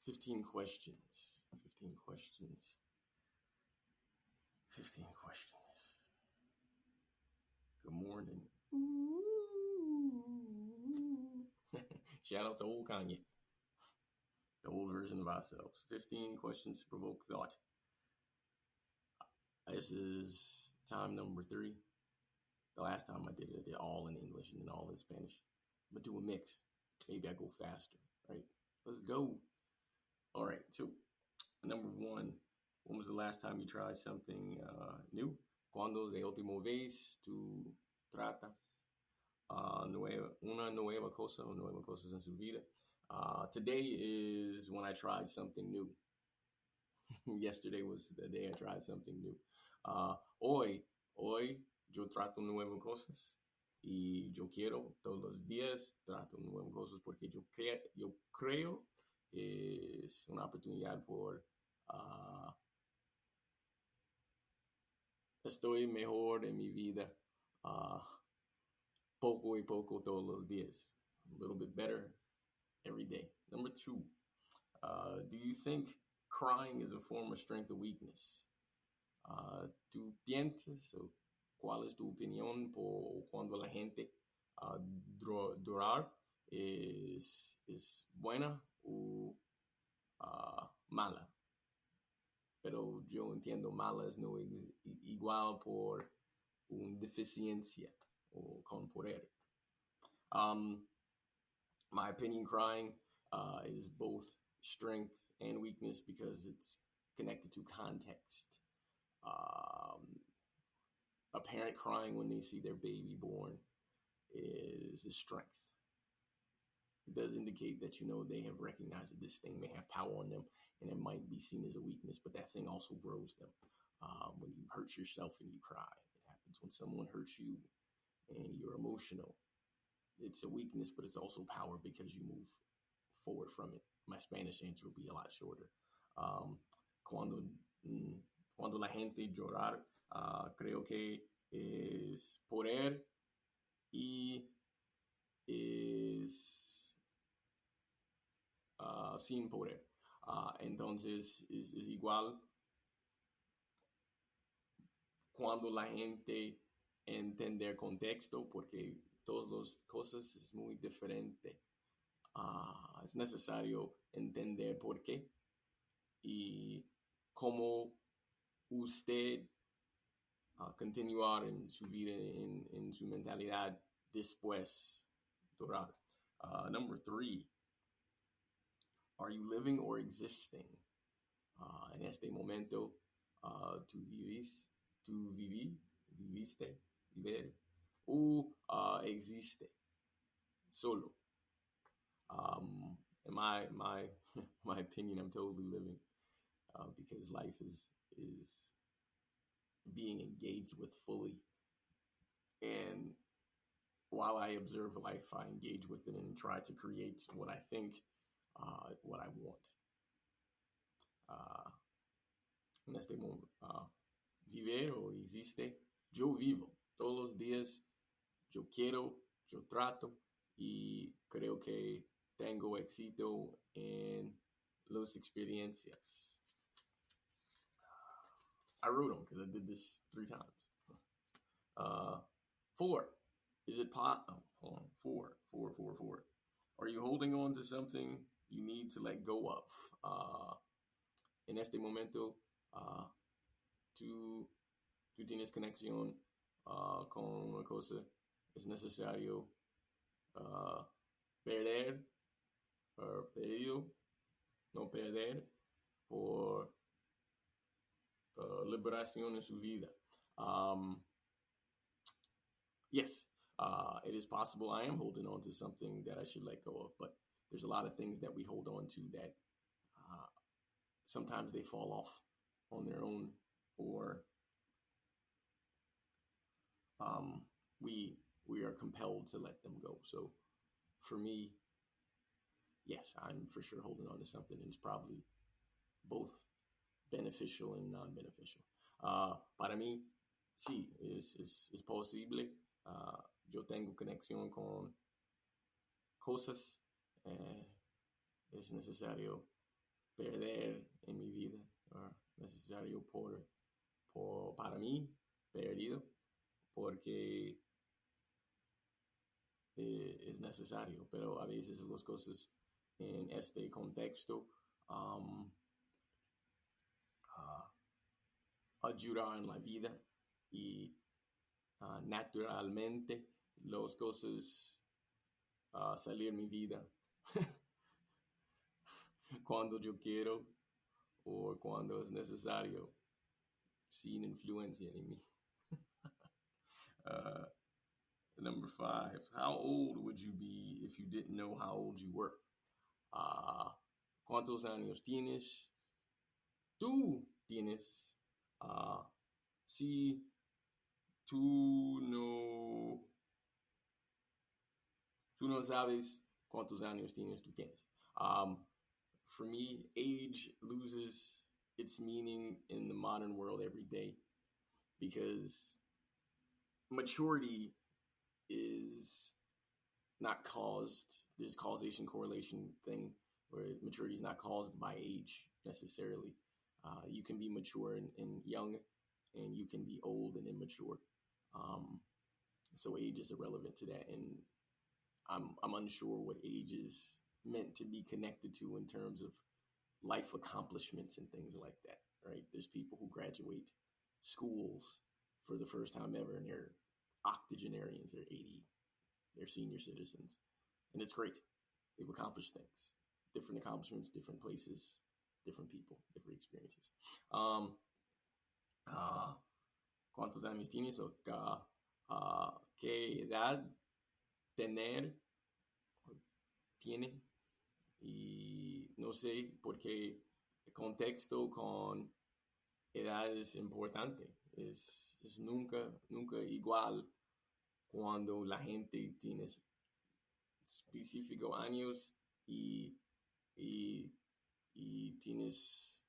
15 questions. 15 questions. 15 questions. Good morning. Ooh. Shout out to old Kanye. The old version of ourselves. 15 questions to provoke thought. This is time number 3. The last time I did all in English and then all in Spanish. I'm going to do a mix. Maybe I go faster, right? Let's go. All right, so number 1. When was the last time you tried something new? ¿Cuándo es la última vez tú tratas una nueva cosa o nuevas cosas en su vida? Today is when I tried something new. Yesterday was the day I tried something new. Hoy yo trato nuevas cosas y yo quiero todos los días trato nuevas cosas porque yo creo es una oportunidad por estoy mejor en mi vida poco y poco todos los días. A little bit better every day. Number 2, do you think crying is a form of strength or weakness? ¿Tú piensas o cuál es tu opinión por cuando la gente llorar es buena o mala? Pero yo entiendo malas no es igual por una deficiencia o con poder. My opinion, crying is both strength and weakness because it's connected to context. A parent crying when they see their baby born is a strength. It does indicate that, they have recognized that this thing may have power on them and it might be seen as a weakness, but that thing also grows them. When you hurt yourself and you cry, it happens when someone hurts you and you're emotional. It's a weakness, but it's also power because you move forward from it. My Spanish answer will be a lot shorter. Cuando la gente llorar, creo que es poder y es sin poder. Entonces es igual cuando la gente entiende el contexto, porque todas las cosas es muy diferente. Es necesario entender por qué y cómo usted continuar en su vida, en su mentalidad después de orar. Number 3, are you living or existing? En este momento, tú viviste, viver, o existe solo. In my opinion, I'm totally living because life is being engaged with fully. And while I observe life, I engage with it and try to create what I think, what I want. En este momento, viver o existe, yo vivo todos los días, yo quiero, yo trato y creo que tengo éxito en las experiencias. I wrote them because I did this 3 times. 4, is it hold on, 4. Are you holding on to something you need to let go of? En este momento, tú tienes conexión con una cosa, es necesario perder por liberación en su vida. Yes, it is possible I am holding on to something that I should let go of, but there's a lot of things that we hold on to that sometimes they fall off on their own, or we are compelled to let them go. So for me, yes, I'm for sure holding on to something, and it's probably both beneficial and non-beneficial. Para mí, sí, es posible. Yo tengo conexión con cosas. Es necesario perder en mi vida, necesario para mí, perdido, porque es necesario, pero a veces las cosas en este contexto um, uh, ayudan en la vida y naturalmente las cosas salir en mi vida cuando yo quiero o cuando es necesario sin influencia en mí. Uh, Number 5, how old would you be if you didn't know how old you were? Uh, ¿Cuántos años tienes? Tú tienes. Uh, si tú no, tú no sabes cuántos años tienes, tú tienes. For me, age loses its meaning in the modern world every day because maturity is not caused, this causation correlation thing where maturity is not caused by age necessarily. You can be mature and young, and you can be old and immature. Um, so age is irrelevant to that, and I'm unsure what age is meant to be connected to in terms of life accomplishments and things like that. Right? There's people who graduate schools for the first time ever, and they're octogenarians. They're 80. They're senior citizens, and it's great. They've accomplished things, different accomplishments, different places, different people, different experiences. ¿Cuántos años tienes? ¿Qué edad tener? Tiene. Y no sé por qué el contexto con edad es importante. Es nunca igual cuando la gente tiene específicos años y tienes,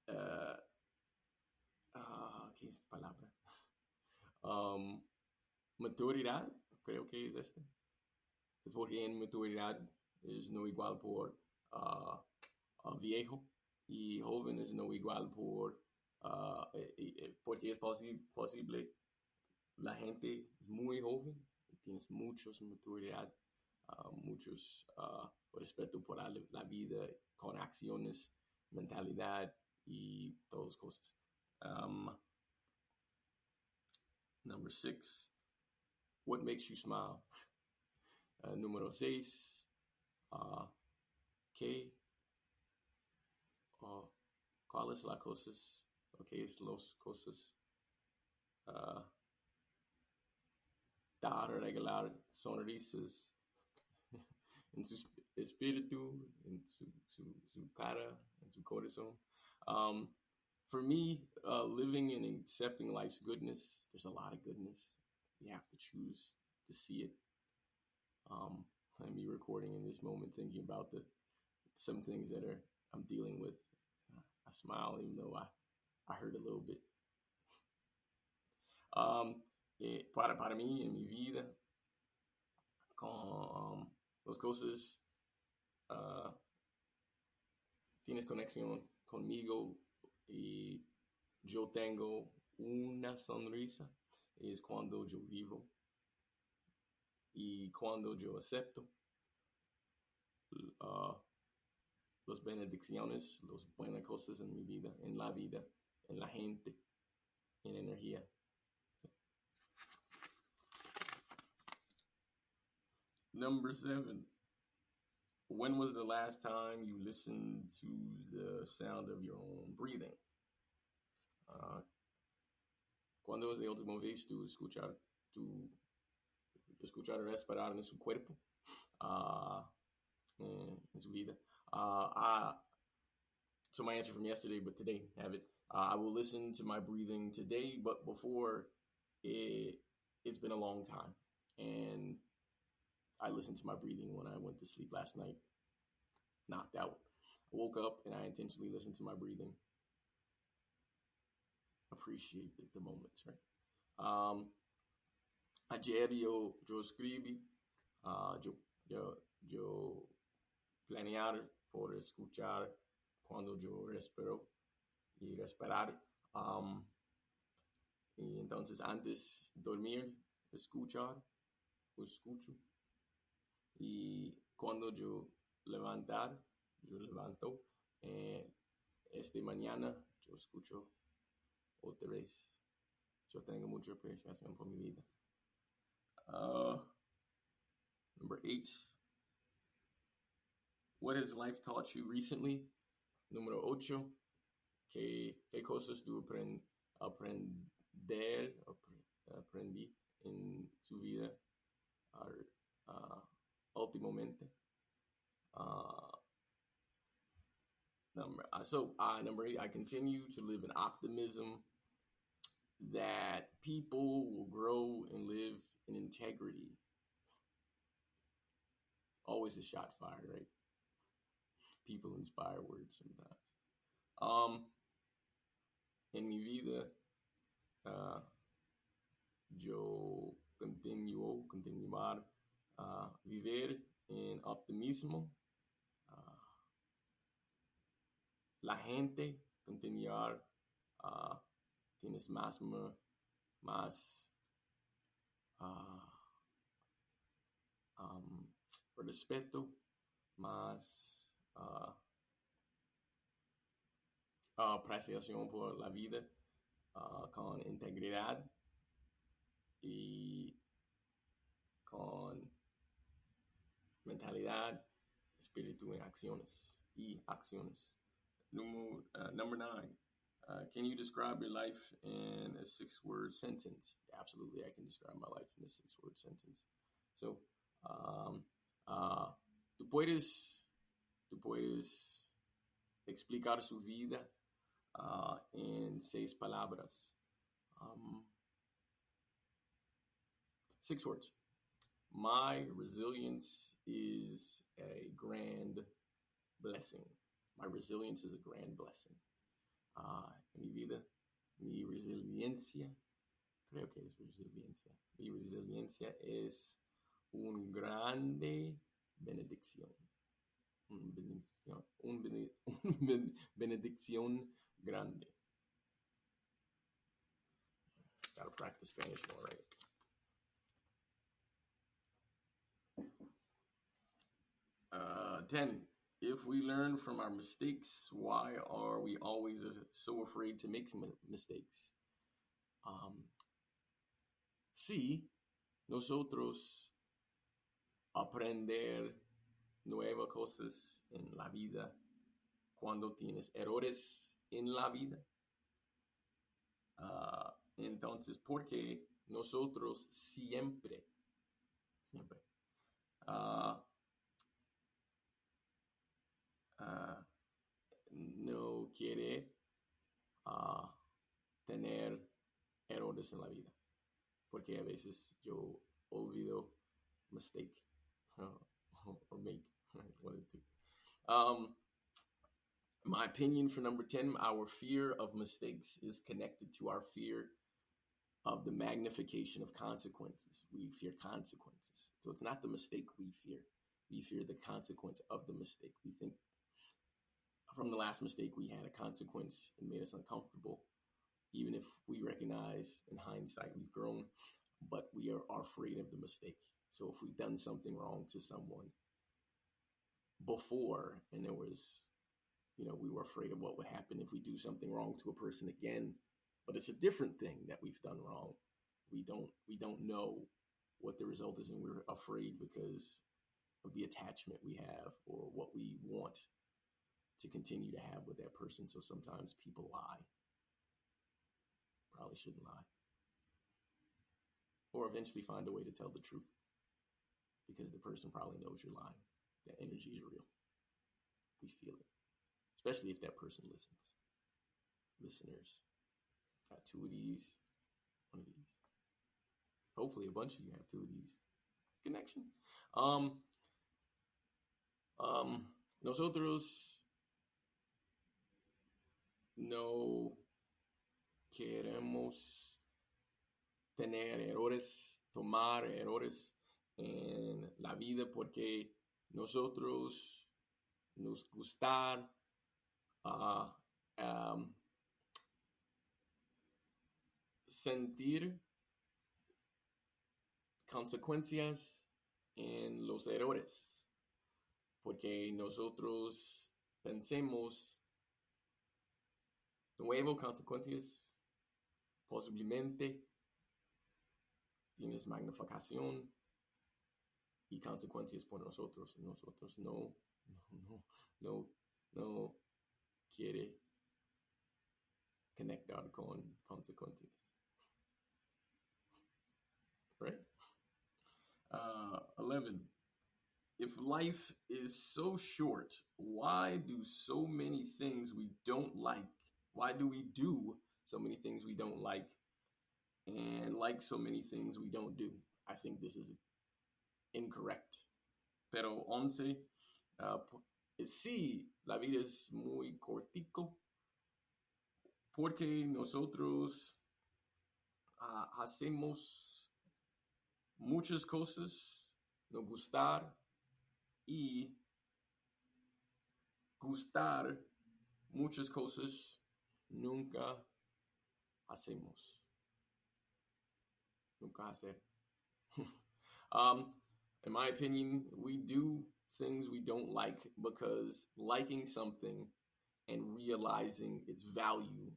¿qué es esta palabra? Maturidad, creo que es este. Porque en maturidad es no igual por viejo y joven es no igual por, porque es posible, la gente es muy joven y tienes muchos maturidad, muchos respeto por la vida con acciones, mentalidad y todas las cosas. Number 6, what makes you smile? Número 6, ¿qué? ¿Cuáles las cosas? ¿Qué es las cosas? Dar, regalar sonrisas en su espíritu, en su cara, en su corazón. For me, living and accepting life's goodness, there's a lot of goodness. You have to choose to see it. I'm me recording in this moment, thinking about some things that I'm dealing with. I smile even though I hurt a little bit. Para mí, en mi vida, con las cosas, tienes conexión conmigo y yo tengo una sonrisa, es cuando yo vivo y cuando yo acepto las benedicciones, las buenas cosas en mi vida, en la gente, en energía. Number 7. When was the last time you listened to the sound of your own breathing? ¿Cuándo es la última vez tú escuchar respirar en su cuerpo? En su vida. So my answer from yesterday, but today, have it. I will listen to my breathing today, but before, it's been a long time. And I listened to my breathing when I went to sleep last night. Knocked out. I woke up and I intentionally listened to my breathing. Appreciate the moments, right? Ayer yo escribí, yo planear por escuchar cuando yo respiro y respirar. Um, y entonces antes dormir, escucho. Y cuando yo levanto, es de mañana, yo escucho otra vez. Yo tengo mucha apreciación por mi vida. Uh, Number 8. What has life taught you recently? Número 8. ¿Qué cosas tú aprendí en su vida últimamente? Number 8, I continue to live in optimism that people will grow and live in integrity. Always a shot fired, right? People inspire words sometimes. En mi vida, yo continuar vivir en optimismo. La gente continuar tienes más respeto, más apreciación por la vida con integridad y con mentalidad, espíritu en acciones. Number 9. Can you describe your life in a 6-word sentence? Absolutely, I can describe my life in a 6-word sentence. So, tú puedes explicar su vida en 6 palabras. 6 words. My resilience is a grand blessing. My resilience is a grand blessing. En mi vida, mi resiliencia, creo que es resiliencia. Mi resiliencia es un grande benedicción. Benedicción grande. Gotta practice Spanish more, right? 10. If we learn from our mistakes, why are we always so afraid to make mistakes? Si nosotros aprender nuevas cosas en la vida, cuando tienes errores en la vida, entonces, porque nosotros siempre no quiere tener errores en la vida, porque a veces yo olvido mistake or make one of the two. My opinion for number 10, our fear of mistakes is connected to our fear of the magnification of consequences. We fear consequences. So it's not the mistake we fear. We fear the consequence of the mistake. We think from the last mistake we had a consequence and made us uncomfortable, even if we recognize in hindsight we've grown, but we are afraid of the mistake. So if we've done something wrong to someone before and there was, we were afraid of what would happen if we do something wrong to a person again, but it's a different thing that we've done wrong. We don't know what the result is, and we're afraid because of the attachment we have or what we want to continue to have with that person. So sometimes people lie. Probably shouldn't lie. Or eventually find a way to tell the truth because the person probably knows you're lying. That energy is real. We feel it. Especially if that person listens. Listeners. Got 2 of these. 1 of these. Hopefully a bunch of you have 2 of these. Connection. Nosotros no queremos tener errores, tomar errores en la vida porque nosotros nos gusta uh, um, sentir consecuencias en los errores, porque nosotros pensemos nuevo consecuencias, posiblemente tienes magnificación y consecuencias por nosotros. Nosotros no, no, no quiere conectar con consecuencias, right? 11. If life is so short, why do so many things we don't like? Why do we do so many things we don't and like so many things we don't do? I think this is incorrect. Pero 11, uh, sí, la vida es muy cortico porque nosotros hacemos muchas cosas, no gustar y gustar muchas cosas nunca hacemos. Nunca hacer. In my opinion, we do things we don't like because liking something and realizing its value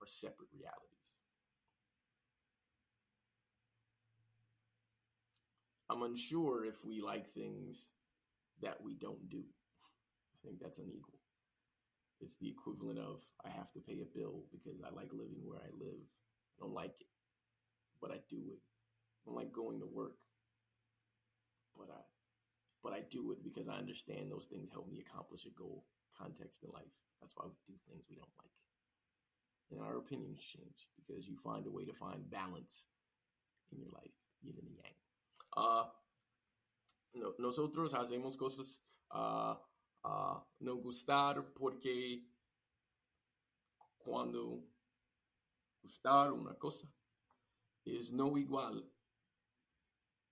are separate realities. I'm unsure if we like things that we don't do. I think that's unequal. It's the equivalent of I have to pay a bill because I like living where I live. I don't like it, but I do it. I don't like going to work, but I do it because I understand those things help me accomplish a goal, context in life. That's why we do things we don't like. And our opinions change because you find a way to find balance in your life, yin and yang. Nosotros hacemos cosas no gustar porque cuando gustar una cosa es no igual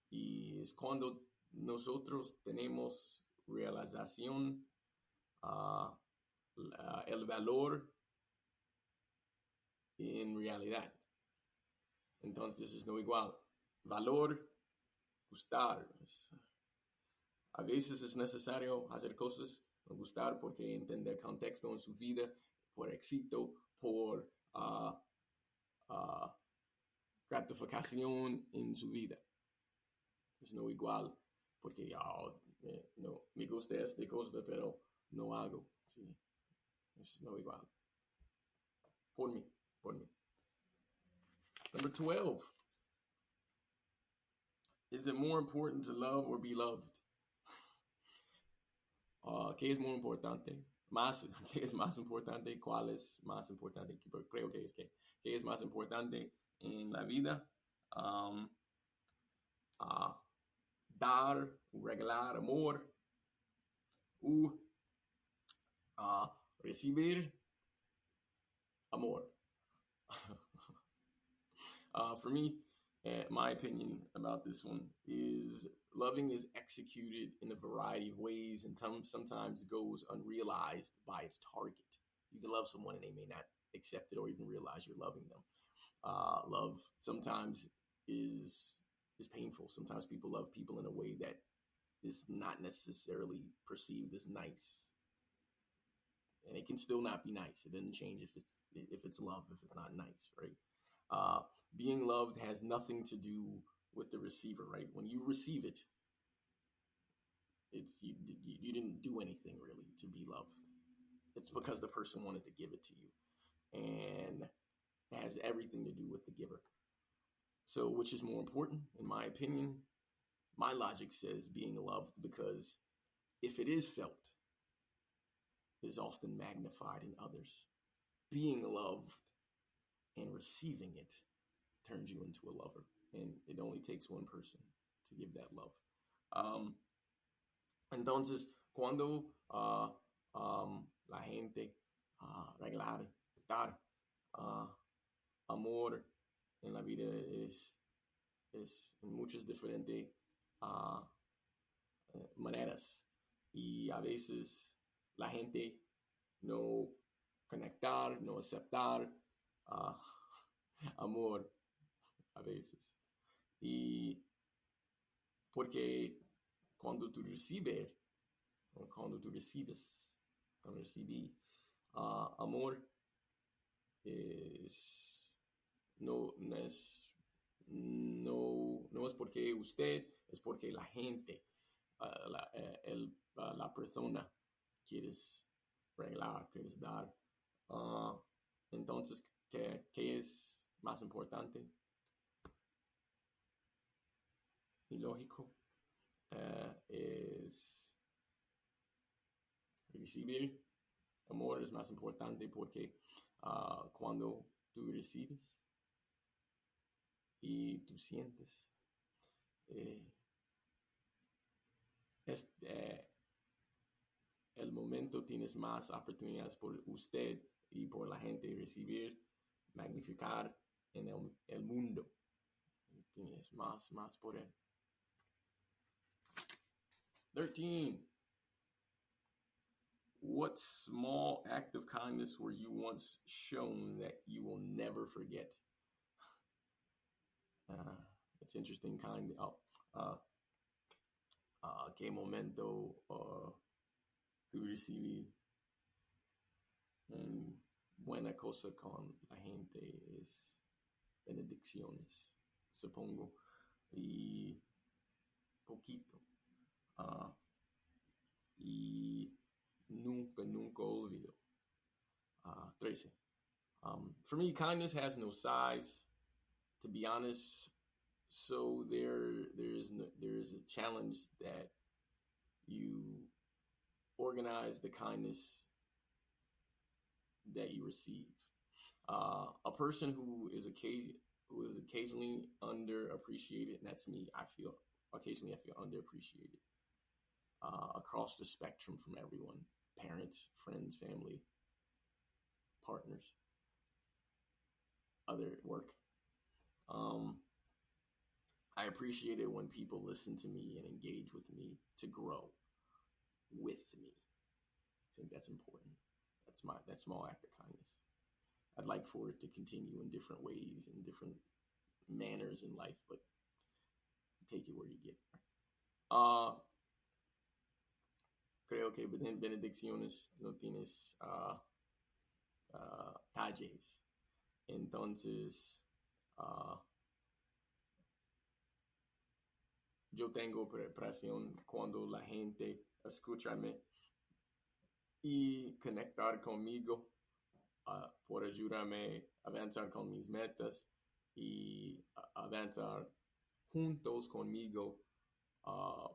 y es cuando nosotros tenemos realización el valor en realidad. Entonces es no igual. Valor, gustar. A veces es necesario hacer cosas, no gustar porque entender contexto en su vida, por éxito, por gratificación en su vida. Es no igual porque no, me gusta esta cosa, pero no hago. Sí, es no igual. Por mí. Number 12. Is it more important to love or be loved? ¿Qué es muy importante? ¿Qué es más importante? ¿Cuál es más importante? Creo que es ¿qué es más importante en la vida? Dar, regalar amor, o recibir amor. For me, my opinion about this one is loving is executed in a variety of ways and sometimes goes unrealized by its target. You can love someone and they may not accept it or even realize you're loving them. Love sometimes is painful. Sometimes people love people in a way that is not necessarily perceived as nice. And it can still not be nice. It doesn't change if it's love, if it's not nice, right? Being loved has nothing to do with the receiver, right? When you receive it, it's you didn't do anything really to be loved. It's because the person wanted to give it to you, and it has everything to do with the giver. So, which is more important, in my opinion? My logic says being loved, because if it is felt, it is often magnified in others. Being loved and receiving it turns you into a lover, and it only takes one person to give that love. Entonces, cuando la gente regalar, dar amor en la vida es en muchas diferentes maneras, y a veces la gente no conectar, no aceptar, uh, amor a veces. Y porque cuando tú recibes, o cuando tú recibes, cuando recibí amor, es, no es, no es porque usted, es porque la gente, la persona quieres regalar, quieres dar. Uh, entonces, ¿qué es más importante y lógico? Es recibir amor es más importante porque cuando tú recibes y tú sientes, eh, es, el momento tienes más oportunidades por usted y por la gente recibir, magnificar en el mundo. Tienes más poder. 13. What small act of kindness were you once shown that you will never forget? It's interesting. ¿Qué momento tú recibí buena cosa con la gente? Es benedicciones, supongo, y poquito. Y nunca olvido. 13. For me, kindness has no size. To be honest, so there is a challenge that you organize the kindness that you receive. A person who is occasionally underappreciated, and that's me. I feel underappreciated across the spectrum from everyone: parents, friends, family, partners, other work. I appreciate it when people listen to me and engage with me to grow with me. I think that's important. That small act of kindness. I'd like for it to continue in different ways, in different manners in life, but take it where you get. Creo que benedicciones no tienes talles. Entonces, yo tengo presión cuando la gente escúchame y conectar conmigo por ayudarme a avanzar con mis metas y avanzar juntos conmigo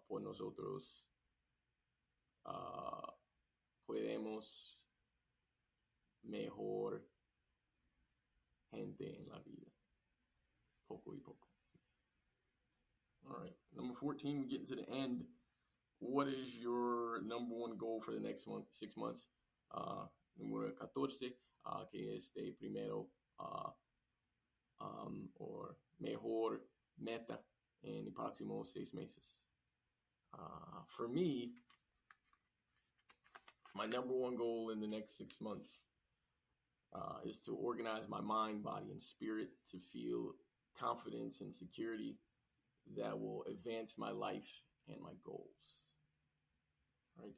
por nosotros podemos mejor gente en la vida, poco y poco. All right, number 14, we're getting to the end. What is your number one goal for the next 6 months? Número 14, que es de primero o mejor meta en los próximos 6 meses. For me, my number one goal in the next 6 months is to organize my mind, body, and spirit to feel confidence and security that will advance my life and my goals. Right?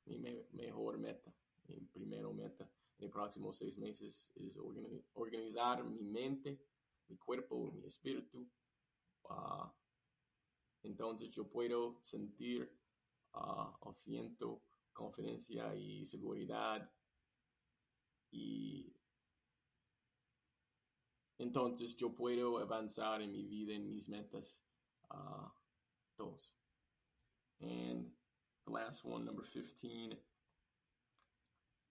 Mi mejor meta, mi primero meta en los próximos 6 meses es organizar mi mente, mi cuerpo, mi espíritu. Entonces yo puedo sentir o siento confianza y seguridad y entonces yo puedo avanzar en mi vida, en mis metas, todos. And the last one, number 15.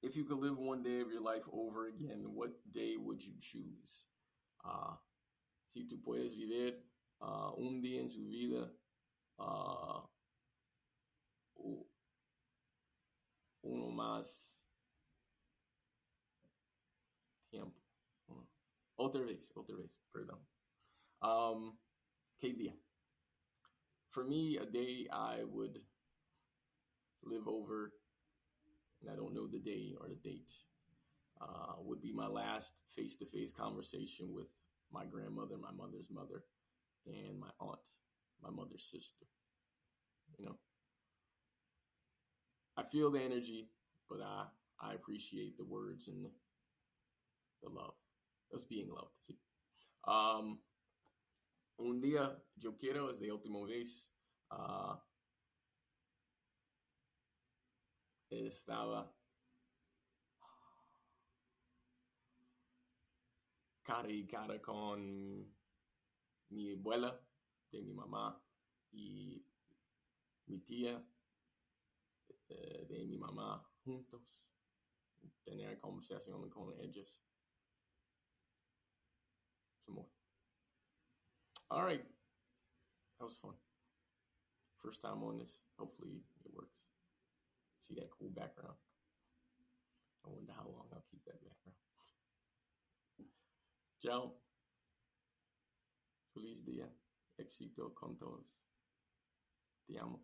If you could live one day of your life over again, what day would you choose? Si tú puedes vivir un día en su vida, uno más tiempo. Otra vez, perdón. ¿Qué día? For me, a day I would live over, and I don't know the day or the date, would be my last face-to-face conversation with my grandmother, my mother's mother, and my aunt, my mother's sister. You know, I feel the energy, but I appreciate the words and the love. Us being loved. ¿Sí? Un día yo quiero, es de última vez, estaba cara y cara con mi abuela, de mi mamá, y mi tía, de mi mamá, juntos, tener conversación con ellos. Some more. All right. That was fun. First time on this. Hopefully it works. See that cool background? I wonder how long I'll keep that background. Ciao. Feliz día. Éxito con todos. Te amo.